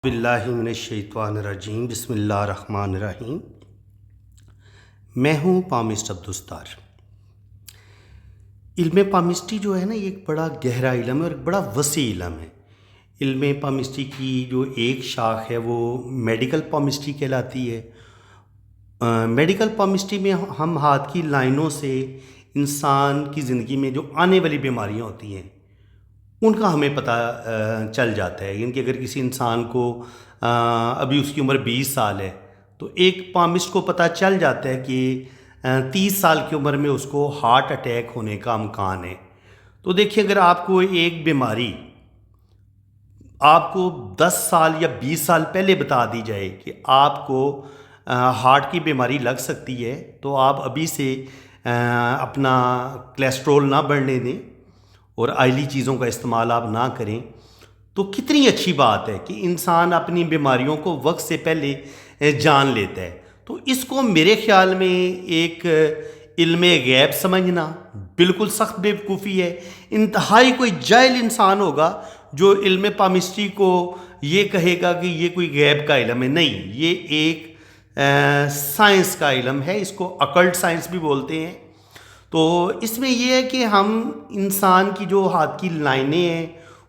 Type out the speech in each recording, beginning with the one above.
باللہ من الشیطان الرجیم بسم اللہ الرحمن الرحیم۔ میں ہوں پامسٹ عبدالستار۔ علم پامسٹری جو ہے نا، یہ ایک بڑا گہرا علم ہے اور ایک بڑا وسیع علم ہے۔ علم پامسٹری کی جو ایک شاخ ہے وہ میڈیکل پامسٹری کہلاتی ہے۔ میڈیکل پامسٹری میں ہم ہاتھ کی لائنوں سے انسان کی زندگی میں جو آنے والی بیماریاں ہوتی ہیں ان کا ہمیں پتہ چل جاتا ہے۔ یعنی کہ اگر کسی انسان کو ابھی اس کی عمر 20 سال ہے تو ایک پامسٹ کو پتہ چل جاتا ہے کہ 30 سال کی عمر میں اس کو ہارٹ اٹیک ہونے کا امکان ہے۔ تو دیکھیں، اگر آپ کو ایک بیماری آپ کو 10 سال یا 20 سال پہلے بتا دی جائے کہ آپ کو ہارٹ کی بیماری لگ سکتی ہے، تو آپ ابھی سے اپنا کولیسٹرول نہ بڑھنے دیں اور آئلی چیزوں کا استعمال آپ نہ کریں، تو کتنی اچھی بات ہے کہ انسان اپنی بیماریوں کو وقت سے پہلے جان لیتا ہے۔ تو اس کو میرے خیال میں ایک علم غیب سمجھنا بالکل سخت بیوقوفی ہے۔ انتہائی کوئی جاہل انسان ہوگا جو علم پامسٹری کو یہ کہے گا کہ یہ کوئی غیب کا علم ہے۔ نہیں، یہ ایک سائنس کا علم ہے، اس کو اکلٹ سائنس بھی بولتے ہیں۔ تو اس میں یہ ہے کہ ہم انسان کی جو ہاتھ کی لائنیں ہیں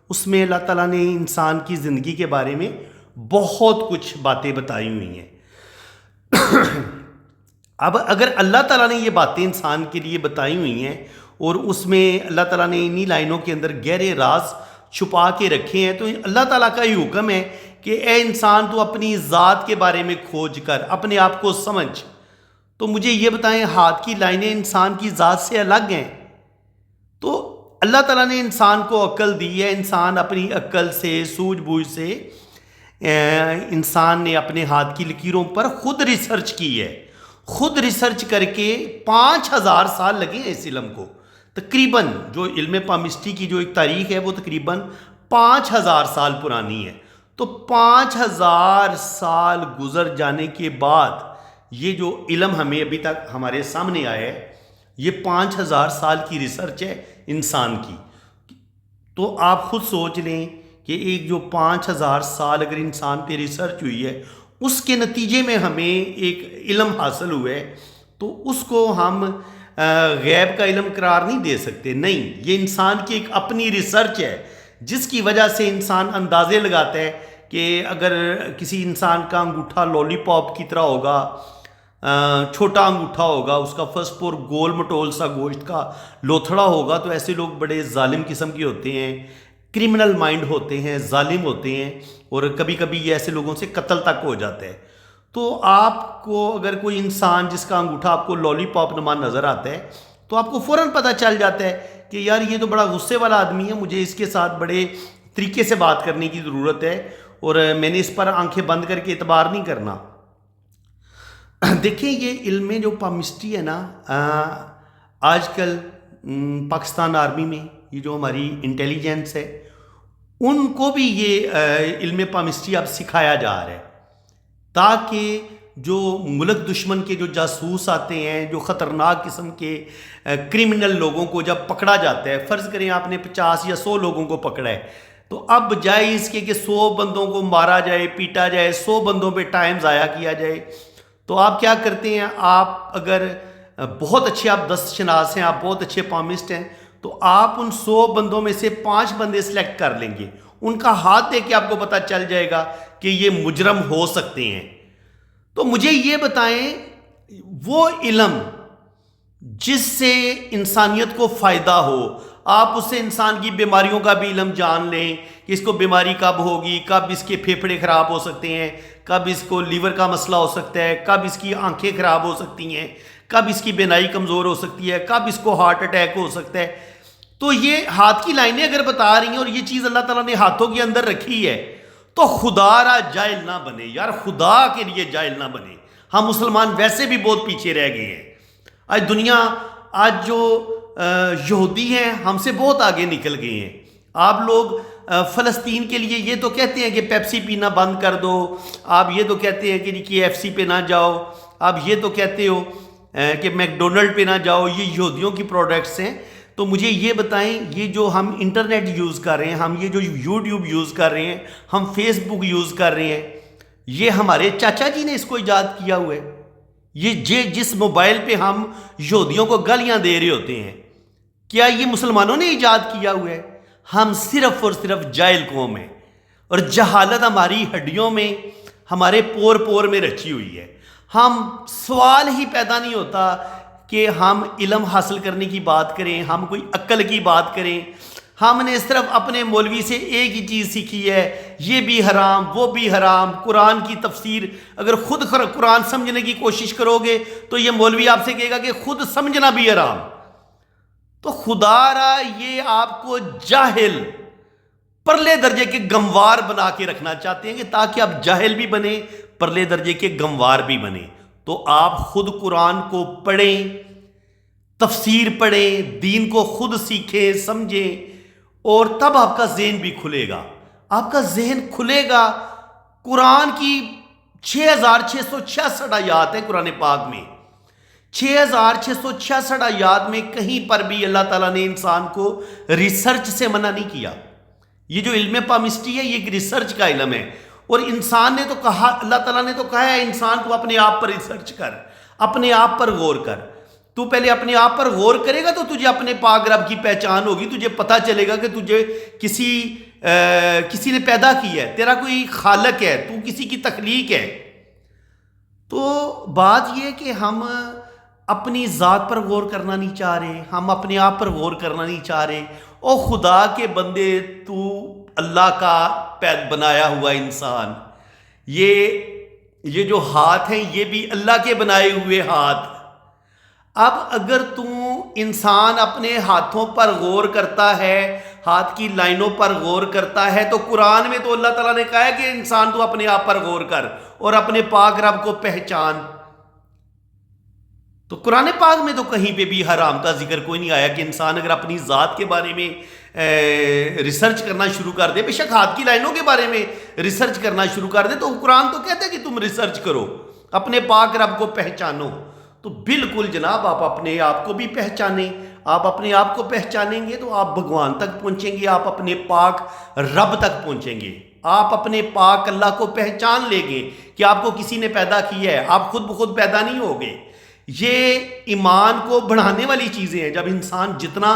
اس میں اللہ تعالیٰ نے انسان کی زندگی کے بارے میں بہت کچھ باتیں بتائی ہوئی ہیں۔ اب اگر اللہ تعالیٰ نے یہ باتیں انسان کے لیے بتائی ہوئی ہیں اور اس میں اللہ تعالیٰ نے انہی لائنوں کے اندر گہرے راز چھپا کے رکھے ہیں، تو اللہ تعالیٰ کا یہ حکم ہے کہ اے انسان، تو اپنی ذات کے بارے میں کھوج کر اپنے آپ کو سمجھ۔ تو مجھے یہ بتائیں، ہاتھ کی لائنیں انسان کی ذات سے الگ ہیں؟ تو اللہ تعالیٰ نے انسان کو عقل دی ہے، انسان اپنی عقل سے، سوجھ بوجھ سے انسان نے اپنے ہاتھ کی لکیروں پر خود ریسرچ کی ہے۔ خود ریسرچ کر کے 5000 سال لگے ہیں اس علم کو۔ تقریباً جو علم پامسٹری کی جو ایک تاریخ ہے وہ تقریباً 5000 سال پرانی ہے۔ تو 5000 سال گزر جانے کے بعد یہ جو علم ہمیں ابھی تک ہمارے سامنے آیا ہے، یہ 5000 سال کی ریسرچ ہے انسان کی۔ تو آپ خود سوچ لیں کہ ایک جو 5000 سال اگر انسان پہ ریسرچ ہوئی ہے، اس کے نتیجے میں ہمیں ایک علم حاصل ہوا ہے، تو اس کو ہم غیب کا علم قرار نہیں دے سکتے۔ نہیں، یہ انسان کی ایک اپنی ریسرچ ہے جس کی وجہ سے انسان اندازے لگاتا ہے کہ اگر کسی انسان کا انگوٹھا لولی پاپ کی طرح ہوگا، چھوٹا انگوٹھا ہوگا، اس کا فرسٹ پور گول مٹول سا گوشت کا لوتھڑا ہوگا، تو ایسے لوگ بڑے ظالم قسم کے ہوتے ہیں، کرمنل مائنڈ ہوتے ہیں، ظالم ہوتے ہیں، اور کبھی کبھی یہ ایسے لوگوں سے قتل تک ہو جاتا ہے۔ تو آپ کو اگر کوئی انسان جس کا انگوٹھا آپ کو لولی پاپ نما نظر آتا ہے تو آپ کو فوراً پتہ چل جاتا ہے کہ یار یہ تو بڑا غصے والا آدمی ہے، مجھے اس کے ساتھ بڑے طریقے سے بات کرنے کی ضرورت ہے اور میں نے اس پر آنکھیں بند کر کے اعتبار نہیں کرنا۔ دیکھیں، یہ علم جو پامسٹری ہے نا، آج کل پاکستان آرمی میں یہ جو ہماری انٹیلیجنس ہے ان کو بھی یہ علم پامسٹری اب سکھایا جا رہا ہے، تاکہ جو ملک دشمن کے جو جاسوس آتے ہیں، جو خطرناک قسم کے کرمنل لوگوں کو جب پکڑا جاتا ہے، فرض کریں آپ نے 50 یا 100 لوگوں کو پکڑا ہے، تو اب بجائے اس کے کہ 100 بندوں کو مارا جائے، پیٹا جائے، 100 بندوں پہ ٹائم ضائع کیا جائے، تو آپ کیا کرتے ہیں؟ آپ اگر بہت اچھے آپ دست شناس ہیں، آپ بہت اچھے پامسٹ ہیں، تو آپ ان 100 بندوں میں سے 5 بندے سلیکٹ کر لیں گے، ان کا ہاتھ دے کے آپ کو پتہ چل جائے گا کہ یہ مجرم ہو سکتے ہیں۔ تو مجھے یہ بتائیں، وہ علم جس سے انسانیت کو فائدہ ہو، آپ اس سے انسان کی بیماریوں کا بھی علم جان لیں کہ اس کو بیماری کب ہوگی، کب اس کے پھیپھڑے خراب ہو سکتے ہیں، کب اس کو لیور کا مسئلہ ہو سکتا ہے، کب اس کی آنکھیں خراب ہو سکتی ہیں، کب اس کی بینائی کمزور ہو سکتی ہے، کب اس کو ہارٹ اٹیک ہو سکتا ہے۔ تو یہ ہاتھ کی لائنیں اگر بتا رہی ہیں اور یہ چیز اللہ تعالیٰ نے ہاتھوں کے اندر رکھی ہے، تو خدا را جاہل نہ بنے یار، خدا کے لیے جاہل نہ بنے۔ ہم مسلمان ویسے بھی بہت پیچھے رہ گئے ہیں۔ آج دنیا، آج جو یہودی ہیں ہم سے بہت آگے نکل گئے ہیں۔ آپ لوگ فلسطین کے لیے یہ تو کہتے ہیں کہ پیپسی پینا بند کر دو، آپ یہ تو کہتے ہیں کہ KFC پہ نہ جاؤ، آپ یہ تو کہتے ہو کہ میک ڈونلڈ پہ نہ جاؤ، یہ یہودیوں کی پروڈکٹس ہیں۔ تو مجھے یہ بتائیں، یہ جو ہم انٹرنیٹ یوز کر رہے ہیں، ہم یہ جو یوٹیوب یوز کر رہے ہیں، ہم فیس بک یوز کر رہے ہیں، یہ ہمارے چاچا جی نے اس کو ایجاد کیا ہوا ہے؟ یہ جس موبائل پہ ہم یہودیوں کو گالیاں دے رہے ہوتے ہیں، کیا یہ مسلمانوں نے ایجاد کیا ہوا ہے؟ ہم صرف اور صرف جاہل قوم ہیں، اور جہالت ہماری ہڈیوں میں، ہمارے پور پور میں رچی ہوئی ہے۔ ہم سوال ہی پیدا نہیں ہوتا کہ ہم علم حاصل کرنے کی بات کریں، ہم کوئی عقل کی بات کریں۔ ہم نے صرف اپنے مولوی سے ایک ہی چیز سیکھی ہے، یہ بھی حرام وہ بھی حرام۔ قرآن کی تفسیر اگر خود قرآن سمجھنے کی کوشش کرو گے تو یہ مولوی آپ سے کہے گا کہ خود سمجھنا بھی حرام۔ تو خدا را یہ آپ کو جاہل پرلے درجے کے گموار بنا کے رکھنا چاہتے ہیں کہ تاکہ آپ جاہل بھی بنیں، پرلے درجے کے گموار بھی بنیں۔ تو آپ خود قرآن کو پڑھیں، تفسیر پڑھیں، دین کو خود سیکھیں سمجھیں، اور تب آپ کا ذہن بھی کھلے گا۔ آپ کا ذہن کھلے گا۔ قرآن کی 6666 آیات ہیں قرآن پاک میں، 6666 آیات میں کہیں پر بھی اللہ تعالیٰ نے انسان کو ریسرچ سے منع نہیں کیا۔ یہ جو علم پامسٹری ہے یہ ایک ریسرچ کا علم ہے، اور انسان نے تو کہا، اللہ تعالیٰ نے تو کہا ہے انسان کو اپنے آپ پر ریسرچ کر، اپنے آپ پر غور کر۔ تو پہلے اپنے آپ پر غور کرے گا تو تجھے اپنے پاک رب کی پہچان ہوگی، تجھے پتہ چلے گا کہ تجھے کسی نے پیدا کیا ہے، تیرا کوئی خالق ہے، تو کسی کی تخلیق ہے۔ تو بات یہ کہ ہم اپنی ذات پر غور کرنا نہیں چاہ رہے، ہم اپنے آپ پر غور کرنا نہیں چاہ رہے۔ او خدا کے بندے، تو اللہ کا بنایا ہوا انسان، یہ جو ہاتھ ہیں یہ بھی اللہ کے بنائے ہوئے ہاتھ۔ اب اگر تو انسان اپنے ہاتھوں پر غور کرتا ہے، ہاتھ کی لائنوں پر غور کرتا ہے، تو قرآن میں تو اللہ تعالیٰ نے کہا ہے کہ انسان تو اپنے آپ پر غور کر اور اپنے پاک رب کو پہچان۔ تو قرآن پاک میں تو کہیں پہ بھی حرام کا ذکر کوئی نہیں آیا کہ انسان اگر اپنی ذات کے بارے میں ریسرچ کرنا شروع کر دے، بے شک ہاتھ کی لائنوں کے بارے میں ریسرچ کرنا شروع کر دے، تو قرآن تو کہتا ہے کہ تم ریسرچ کرو، اپنے پاک رب کو پہچانو۔ تو بالکل جناب، آپ اپنے آپ کو بھی پہچانیں۔ آپ اپنے آپ کو پہچانیں گے تو آپ بھگوان تک پہنچیں گے، آپ اپنے پاک رب تک پہنچیں گے، آپ اپنے پاک اللہ کو پہچان لیں گے کہ آپ کو کسی نے پیدا کیا ہے، آپ خود بخود پیدا نہیں ہوگے۔ یہ ایمان کو بڑھانے والی چیزیں ہیں۔ جب انسان جتنا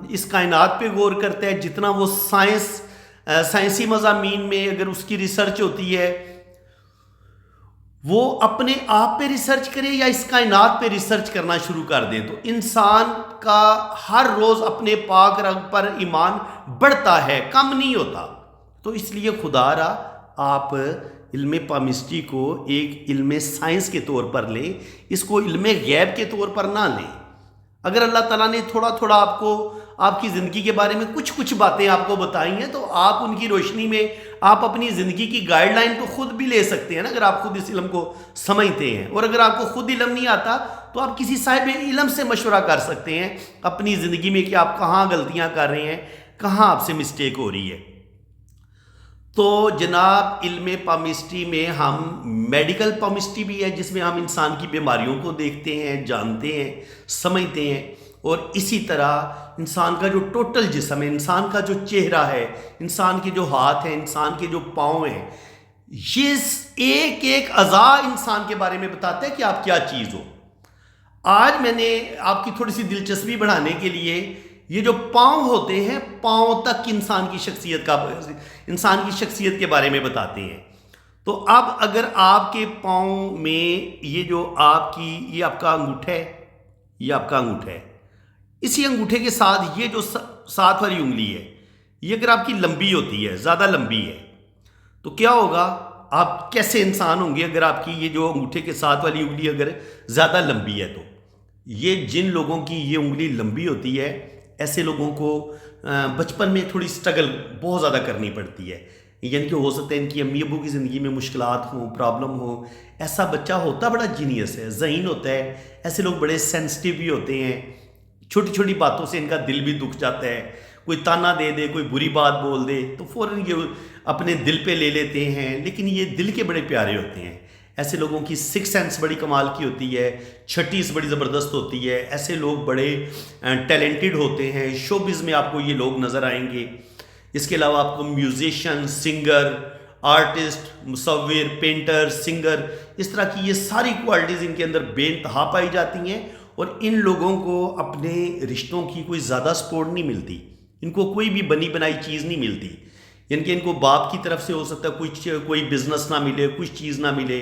اس کائنات پہ غور کرتا ہے، جتنا وہ سائنسی مضامین میں اگر اس کی ریسرچ ہوتی ہے، وہ اپنے آپ پہ ریسرچ کرے یا اس کائنات پہ ریسرچ کرنا شروع کر دے، تو انسان کا ہر روز اپنے پاک رب پر ایمان بڑھتا ہے، کم نہیں ہوتا۔ تو اس لیے خدا را آپ علم پامسٹری کو ایک علم سائنس کے طور پر لیں، اس کو علم غیب کے طور پر نہ لیں۔ اگر اللہ تعالیٰ نے تھوڑا تھوڑا آپ کو آپ کی زندگی کے بارے میں کچھ باتیں آپ کو بتائی ہیں، تو آپ ان کی روشنی میں آپ اپنی زندگی کی گائیڈ لائن تو خود بھی لے سکتے ہیں نا، اگر آپ خود اس علم کو سمجھتے ہیں۔ اور اگر آپ کو خود علم نہیں آتا تو آپ کسی صاحب علم سے مشورہ کر سکتے ہیں اپنی زندگی میں کہ آپ کہاں غلطیاں کر رہے ہیں، کہاں آپ سے مسٹیک ہو رہی ہے۔ تو جناب، علم پامسٹری میں ہم میڈیکل پامسٹری بھی ہے، جس میں ہم انسان کی بیماریوں کو دیکھتے ہیں، جانتے ہیں، سمجھتے ہیں، اور اسی طرح انسان کا جو ٹوٹل جسم ہے، انسان کا جو چہرہ ہے، انسان کے جو ہاتھ ہیں، انسان کے جو پاؤں ہیں، یہ ایک ایک اعضاء انسان کے بارے میں بتاتا ہے کہ آپ کیا چیز ہو۔ آج میں نے آپ کی تھوڑی سی دلچسپی بڑھانے کے لیے یہ جو پاؤں ہوتے ہیں، پاؤں تک انسان کی شخصیت کے بارے میں بتاتے ہیں۔ تو اب اگر آپ کے پاؤں میں یہ آپ کا انگوٹھا ہے، یہ آپ کا انگوٹھا ہے، اسی انگوٹھے کے ساتھ یہ جو ساتھ والی انگلی ہے، یہ اگر آپ کی لمبی ہوتی ہے، زیادہ لمبی ہے، تو کیا ہوگا؟ آپ کیسے انسان ہوں گے اگر آپ کی یہ جو انگوٹھے کے ساتھ والی انگلی اگر زیادہ لمبی ہے؟ تو یہ جن لوگوں کی یہ انگلی لمبی ہوتی ہے، ایسے لوگوں کو بچپن میں تھوڑی سٹرگل بہت زیادہ کرنی پڑتی ہے، یعنی کہ ہو سکتا ہے ان کی امی ابو کی زندگی میں مشکلات ہوں، پرابلم ہوں۔ ایسا بچہ ہوتا بڑا جینیس ہے، ذہین ہوتا ہے، ایسے لوگ بڑے سینسٹیو بھی ہوتے ہیں، چھوٹی چھوٹی باتوں سے ان کا دل بھی دکھ جاتا ہے، کوئی تانا دے دے، کوئی بری بات بول دے تو فوراً یہ اپنے دل پہ لے لیتے ہیں، لیکن یہ دل کے بڑے پیارے ہوتے ہیں۔ ایسے لوگوں کی سکس سینس بڑی کمال کی ہوتی ہے، چھٹیس بڑی زبردست ہوتی ہے، ایسے لوگ بڑے ٹیلنٹڈ ہوتے ہیں، شوبز میں آپ کو یہ لوگ نظر آئیں گے۔ اس کے علاوہ آپ کو میوزیشین، سنگر، آرٹسٹ، مصور، پینٹر، سنگر، اس طرح کی یہ ساری کوالٹیز ان کے اندر بے انتہا پائی جاتی ہیں، اور ان لوگوں کو اپنے رشتوں کی کوئی زیادہ سپورٹ نہیں ملتی، ان کو کوئی بھی بنی بنائی چیز نہیں ملتی، یعنی کہ ان کو باپ کی طرف سے ہو سکتا ہے کوئی بزنس نہ ملے، کچھ چیز نہ ملے،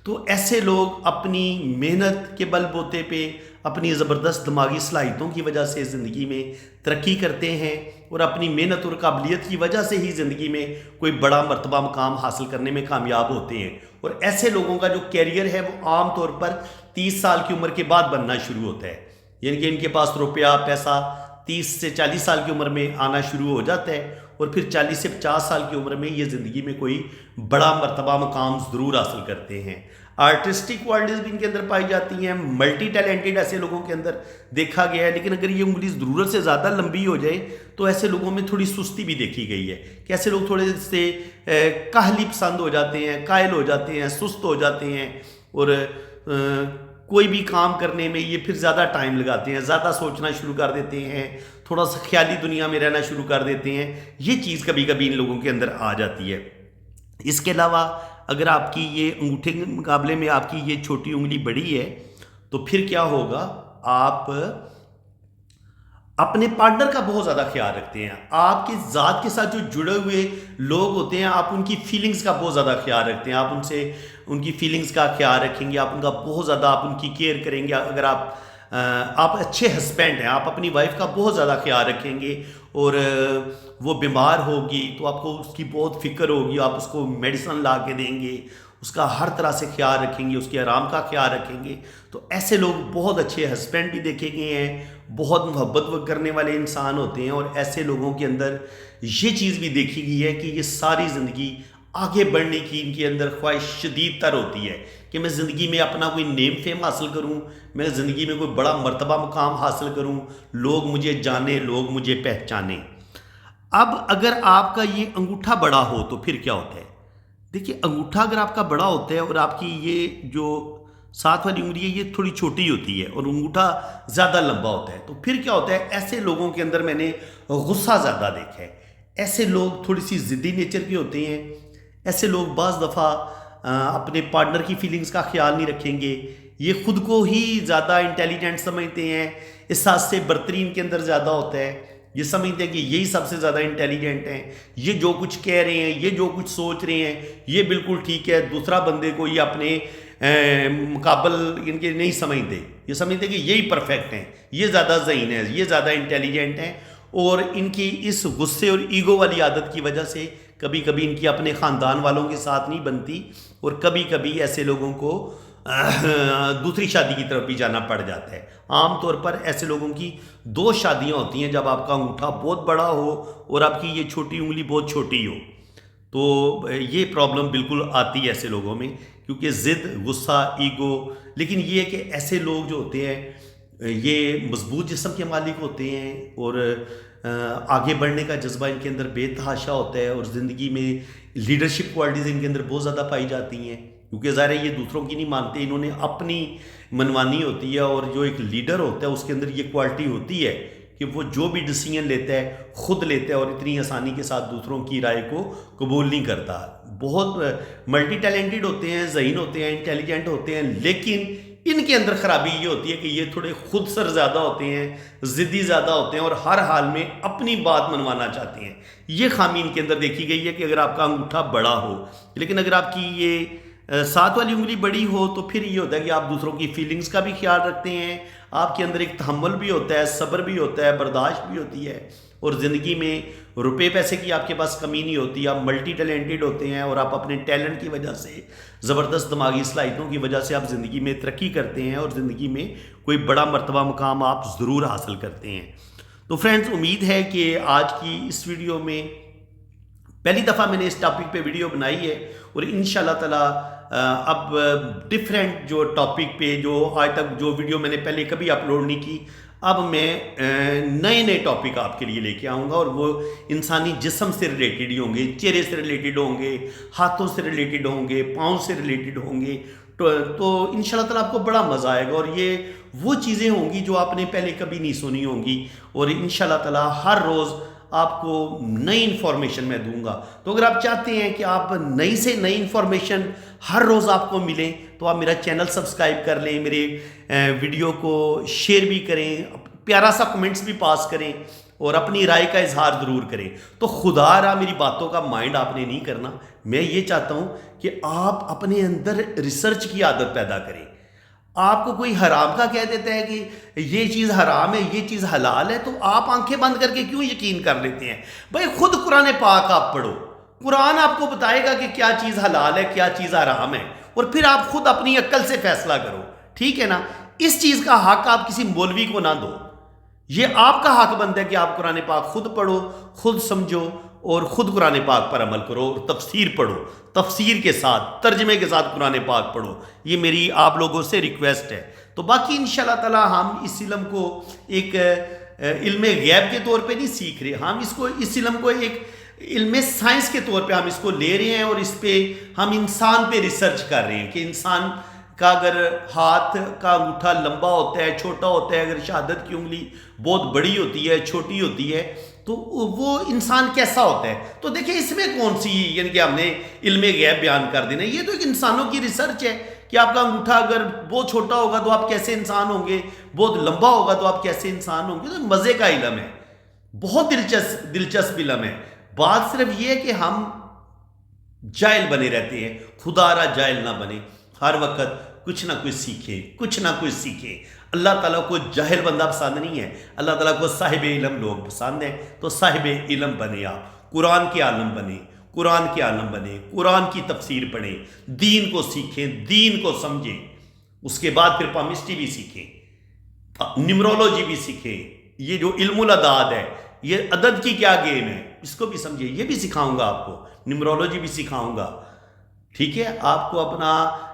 تو ایسے لوگ اپنی محنت کے بل بوتے پہ، اپنی زبردست دماغی صلاحیتوں کی وجہ سے زندگی میں ترقی کرتے ہیں، اور اپنی محنت اور قابلیت کی وجہ سے ہی زندگی میں کوئی بڑا مرتبہ مقام حاصل کرنے میں کامیاب ہوتے ہیں۔ اور ایسے لوگوں کا جو کیریئر ہے وہ عام طور پر 30 سال کی عمر کے بعد بننا شروع ہوتا ہے، یعنی کہ ان کے پاس روپیہ پیسہ 30 سے 40 سال کی عمر میں آنا شروع ہو جاتا ہے، اور پھر 40 سے 50 سال کی عمر میں یہ زندگی میں کوئی بڑا مرتبہ مقام ضرور حاصل کرتے ہیں۔ آرٹسٹک کوالٹیز بھی ان کے اندر پائی جاتی ہیں، ملٹی ٹیلنٹڈ ایسے لوگوں کے اندر دیکھا گیا ہے، لیکن اگر یہ انگلی ضرورت سے زیادہ لمبی ہو جائے تو ایسے لوگوں میں تھوڑی سستی بھی دیکھی گئی ہے، کہ ایسے لوگ تھوڑے سے کاہلی پسند ہو جاتے ہیں، قائل ہو جاتے ہیں، سست ہو جاتے ہیں، اور کوئی بھی کام کرنے میں یہ پھر زیادہ ٹائم لگاتے ہیں، زیادہ سوچنا شروع کر دیتے ہیں، تھوڑا سا خیالی دنیا میں رہنا شروع کر دیتے ہیں، یہ چیز کبھی کبھی ان لوگوں کے اندر آ جاتی ہے۔ اس کے علاوہ اگر آپ کی یہ انگوٹھے کے مقابلے میں آپ کی یہ چھوٹی انگلی بڑی ہے تو پھر کیا ہوگا، آپ اپنے پارٹنر کا بہت زیادہ خیال رکھتے ہیں، آپ کی ذات کے ساتھ جو جڑے ہوئے لوگ ہوتے ہیں آپ ان کی فیلنگز کا بہت زیادہ خیال رکھتے ہیں، آپ ان سے ان کی فیلنگز کا خیال رکھیں گے، آپ ان کا بہت زیادہ آپ ان کی کیئر کریں گے۔ اگر آپ اچھے ہسبینڈ ہیں، آپ اپنی وائف کا بہت زیادہ خیال رکھیں گے، اور وہ بیمار ہوگی تو آپ کو اس کی بہت فکر ہوگی، آپ اس کو میڈیسن لا کے دیں گے، اس کا ہر طرح سے خیال رکھیں گے، اس کے آرام کا خیال رکھیں گے۔ تو ایسے لوگ بہت اچھے ہسبینڈ بھی دیکھے گئے ہیں، بہت محبت کرنے والے انسان ہوتے ہیں، اور ایسے لوگوں کے اندر یہ چیز بھی دیکھی گئی ہے کہ یہ ساری زندگی آگے بڑھنے کی ان کے اندر خواہش شدید تر ہوتی ہے، کہ میں زندگی میں اپنا کوئی نیم فیم حاصل کروں، میں زندگی میں کوئی بڑا مرتبہ مقام حاصل کروں، لوگ مجھے جانیں، لوگ مجھے پہچانیں۔ اب اگر آپ کا یہ انگوٹھا بڑا ہو تو پھر کیا ہوتا ہے؟ دیکھیے، انگوٹھا اگر آپ کا بڑا ہوتا ہے اور آپ کی یہ جو ساتھ والی انگلی ہے یہ تھوڑی چھوٹی ہوتی ہے اور انگوٹھا زیادہ لمبا ہوتا ہے، تو پھر کیا ہوتا ہے؟ ایسے لوگوں کے اندر میں نے غصہ زیادہ دیکھا ہے، ایسے لوگ تھوڑی سی ضدی نیچر کے ہوتے ہیں، ایسے لوگ بعض دفعہ اپنے پارٹنر کی فیلنگز کا خیال نہیں رکھیں گے، یہ خود کو ہی زیادہ انٹیلیجنٹ سمجھتے ہیں، احساس سے برتری ان کے اندر زیادہ ہوتا ہے، یہ سمجھتے ہیں کہ یہی سب سے زیادہ انٹیلیجنٹ ہیں، یہ جو کچھ کہہ رہے ہیں، یہ جو کچھ سوچ رہے ہیں یہ بالکل ٹھیک ہے، دوسرا بندے کو یہ اپنے مقابل ان کے نہیں سمجھتے، یہ سمجھتے ہیں کہ یہی پرفیکٹ ہیں، یہ زیادہ ذہین ہیں، یہ زیادہ انٹیلیجنٹ ہیں، اور ان کی اس غصے اور ایگو والی عادت کی وجہ سے کبھی کبھی ان کی اپنے خاندان والوں کے ساتھ نہیں بنتی، اور کبھی کبھی ایسے لوگوں کو دوسری شادی کی طرف بھی جانا پڑ جاتا ہے۔ عام طور پر ایسے لوگوں کی 2 شادیاں ہوتی ہیں، جب آپ کا انگوٹھا بہت بڑا ہو اور آپ کی یہ چھوٹی انگلی بہت چھوٹی ہو، تو یہ پرابلم بالکل آتی ہے ایسے لوگوں میں، کیونکہ ضد، غصہ، ایگو۔ لیکن یہ ہے کہ ایسے لوگ جو ہوتے ہیں یہ مضبوط جسم کے مالک ہوتے ہیں، اور آگے بڑھنے کا جذبہ ان کے اندر بے تحاشا ہوتا ہے، اور زندگی میں لیڈرشپ کوالٹیز ان کے اندر بہت زیادہ پائی جاتی ہیں، کیونکہ ظاہر ہے یہ دوسروں کی نہیں مانتے، انہوں نے اپنی منوانی ہوتی ہے، اور جو ایک لیڈر ہوتا ہے اس کے اندر یہ کوالٹی ہوتی ہے کہ وہ جو بھی ڈیسیژن لیتا ہے خود لیتا ہے، اور اتنی آسانی کے ساتھ دوسروں کی رائے کو قبول نہیں کرتا۔ بہت ملٹی ٹیلنٹڈ ہوتے ہیں، ذہین ہوتے ہیں، انٹیلیجنٹ ہوتے ہیں، لیکن ان کے اندر خرابی یہ ہوتی ہے کہ یہ تھوڑے خود سر زیادہ ہوتے ہیں، ضدی زیادہ ہوتے ہیں، اور ہر حال میں اپنی بات منوانا چاہتے ہیں۔ یہ خامی ان کے اندر دیکھی گئی ہے کہ اگر آپ کا انگوٹھا بڑا ہو، لیکن اگر آپ کی یہ ساتھ والی انگلی بڑی ہو تو پھر یہ ہوتا ہے کہ آپ دوسروں کی فیلنگز کا بھی خیال رکھتے ہیں، آپ کے اندر ایک تحمل بھی ہوتا ہے، صبر بھی ہوتا ہے، برداشت بھی ہوتی ہے، اور زندگی میں روپے پیسے کی آپ کے پاس کمی نہیں ہوتی، آپ ملٹی ٹیلنٹڈ ہوتے ہیں، اور آپ اپنے ٹیلنٹ کی وجہ سے، زبردست دماغی صلاحیتوں کی وجہ سے آپ زندگی میں ترقی کرتے ہیں، اور زندگی میں کوئی بڑا مرتبہ مقام آپ ضرور حاصل کرتے ہیں۔ تو فرینڈز، امید ہے کہ آج کی اس ویڈیو میں پہلی دفعہ میں نے اس ٹاپک پہ ویڈیو بنائی ہے، اور انشاءاللہ تعالی اب ڈیفرنٹ جو ٹاپک پہ جو آج تک جو ویڈیو میں نے پہلے کبھی اپلوڈ نہیں کی، اب میں نئے نئے ٹاپک آپ کے لیے لے کے آؤں گا، اور وہ انسانی جسم سے ریلیٹڈ ہی ہوں گے، چہرے سے ریلیٹڈ ہوں گے، ہاتھوں سے ریلیٹڈ ہوں گے، پاؤں سے ریلیٹڈ ہوں گے، تو ان شاء اللہ تعالیٰ آپ کو بڑا مزہ آئے گا، اور یہ وہ چیزیں ہوں گی جو آپ نے پہلے کبھی نہیں سنی ہوں گی، اور ان شاء اللہ تعالیٰ ہر روز آپ کو نئی انفارمیشن میں دوں گا۔ تو اگر آپ چاہتے ہیں کہ آپ نئی سے نئی انفارمیشن ہر روز آپ کو ملیں تو آپ میرا چینل سبسکرائب کر لیں، میرے ویڈیو کو شیئر بھی کریں، پیارا سا کمنٹس بھی پاس کریں، اور اپنی رائے کا اظہار ضرور کریں۔ تو خدا را میری باتوں کا مائنڈ آپ نے نہیں کرنا، میں یہ چاہتا ہوں کہ آپ اپنے اندر ریسرچ کی عادت پیدا کریں۔ آپ کو کوئی حرام کا کہہ دیتا ہے کہ یہ چیز حرام ہے، یہ چیز حلال ہے، تو آپ آنکھیں بند کر کے کیوں یقین کر لیتے ہیں؟ بھائی خود قرآن پاک آپ پڑھو، قرآن آپ کو بتائے گا کہ کیا چیز حلال ہے، کیا چیز حرام ہے، اور پھر آپ خود اپنی عقل سے فیصلہ کرو، ٹھیک ہے نا؟ اس چیز کا حق آپ کسی مولوی کو نہ دو، یہ آپ کا حق بنتا ہے کہ آپ قرآن پاک خود پڑھو، خود سمجھو، اور خود قرآن پاک پر عمل کرو، اور تفسیر پڑھو، تفسیر کے ساتھ، ترجمے کے ساتھ قرآن پاک پڑھو۔ یہ میری آپ لوگوں سے ریکویسٹ ہے۔ تو باقی انشاءاللہ تعالی ہم اس علم کو ایک علم غیب کے طور پہ نہیں سیکھ رہے، ہم اس علم کو ایک علم سائنس کے طور پہ ہم اس کو لے رہے ہیں، اور اس پہ ہم انسان پہ ریسرچ کر رہے ہیں کہ انسان کا اگر ہاتھ کا انگوٹھا لمبا ہوتا ہے، چھوٹا ہوتا ہے، اگر شہادت کی انگلی بہت بڑی ہوتی ہے، چھوٹی ہوتی ہے، تو وہ انسان کیسا ہوتا ہے؟ تو دیکھیں اس میں کون سی یعنی کہ ہم نے علم غیب بیان کر دینا، یہ تو ایک انسانوں کی ریسرچ ہے کہ آپ کا انگوٹھا اگر بہت چھوٹا ہوگا تو آپ کیسے انسان ہوں گے، بہت لمبا ہوگا تو آپ کیسے انسان ہوں گے۔ تو مزے کا علم ہے، بہت دلچسپ علم ہے۔ بات صرف یہ ہے کہ ہم جاہل بنے رہتے ہیں، خدا را جاہل نہ بنے، ہر وقت کچھ نہ کچھ سیکھیں، کچھ نہ کچھ سیکھیں۔ اللہ تعالیٰ کو جاہل بندہ پسند نہیں ہے، اللہ تعالیٰ کو صاحب علم لوگ پسند ہیں۔ تو صاحب علم بنے، آپ قرآن کے عالم بنے، قرآن کے عالم بنے، قرآن کی تفسیر پڑھیں، دین کو سیکھیں، دین کو سمجھیں، اس کے بعد پھر پامسٹری بھی سیکھیں، نیمرولوجی بھی سیکھیں، یہ جو علم العداد ہے، یہ عدد کی کیا گیم ہے اس کو بھی سمجھیں، یہ بھی سکھاؤں گا آپ کو، نیمرولوجی بھی سکھاؤں گا، ٹھیک ہے؟ آپ کو اپنا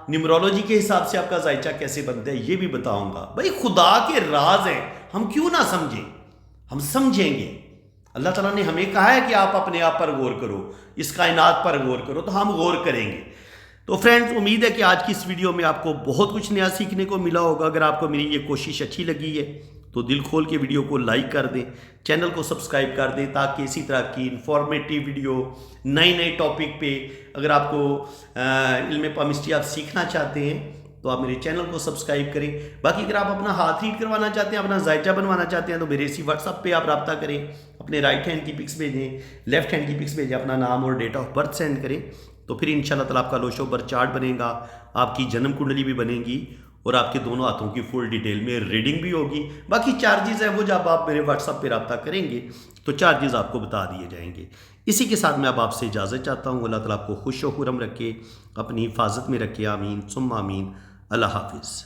نیمرولوجی کے حساب سے آپ کا ذائچہ کیسے بنتا ہے یہ بھی بتاؤں گا۔ بھائی خدا کے راز ہیں، ہم کیوں نہ سمجھیں؟ ہم سمجھیں گے۔ اللہ تعالیٰ نے ہمیں کہا ہے کہ آپ اپنے آپ پر غور کرو، اس کائنات پر غور کرو، تو ہم غور کریں گے۔ تو فرینڈز، امید ہے کہ آج کی اس ویڈیو میں آپ کو بہت کچھ نیا سیکھنے کو ملا ہوگا۔ اگر آپ کو میری یہ کوشش اچھی لگی ہے تو دل کھول کے ویڈیو کو لائک کر دیں، چینل کو سبسکرائب کر دیں، تاکہ اسی طرح کی انفارمیٹیو ویڈیو نئے نئے ٹاپک پہ اگر آپ کو علم پامسٹری آپ سیکھنا چاہتے ہیں تو آپ میرے چینل کو سبسکرائب کریں۔ باقی اگر آپ اپنا ہاتھ ریڈ کروانا چاہتے ہیں، اپنا ذائچہ بنوانا چاہتے ہیں، تو میرے اسی واٹس ایپ پہ آپ رابطہ کریں، اپنے رائٹ ہینڈ کی پکس بھیجیں، لیفٹ ہینڈ کی پکس بھیجیں، اپنا نام اور ڈیٹ آف برتھ سینڈ کریں، تو پھر انشاءاللہ تعالیٰ آپ کا لوشو برتھ چارٹ بنے گا، آپ کی جنم کنڈلی بھی بنے گی، اور آپ کے دونوں ہاتھوں کی فل ڈیٹیل میں ریڈنگ بھی ہوگی۔ باقی چارجز ہیں وہ جب آپ میرے واٹس ایپ پہ رابطہ کریں گے تو چارجز آپ کو بتا دیے جائیں گے۔ اسی کے ساتھ میں اب آپ سے اجازت چاہتا ہوں۔ اللہ تعالیٰ آپ کو خوش و خرم رکھے، اپنی حفاظت میں رکھے، آمین ثم آمین۔ اللہ حافظ۔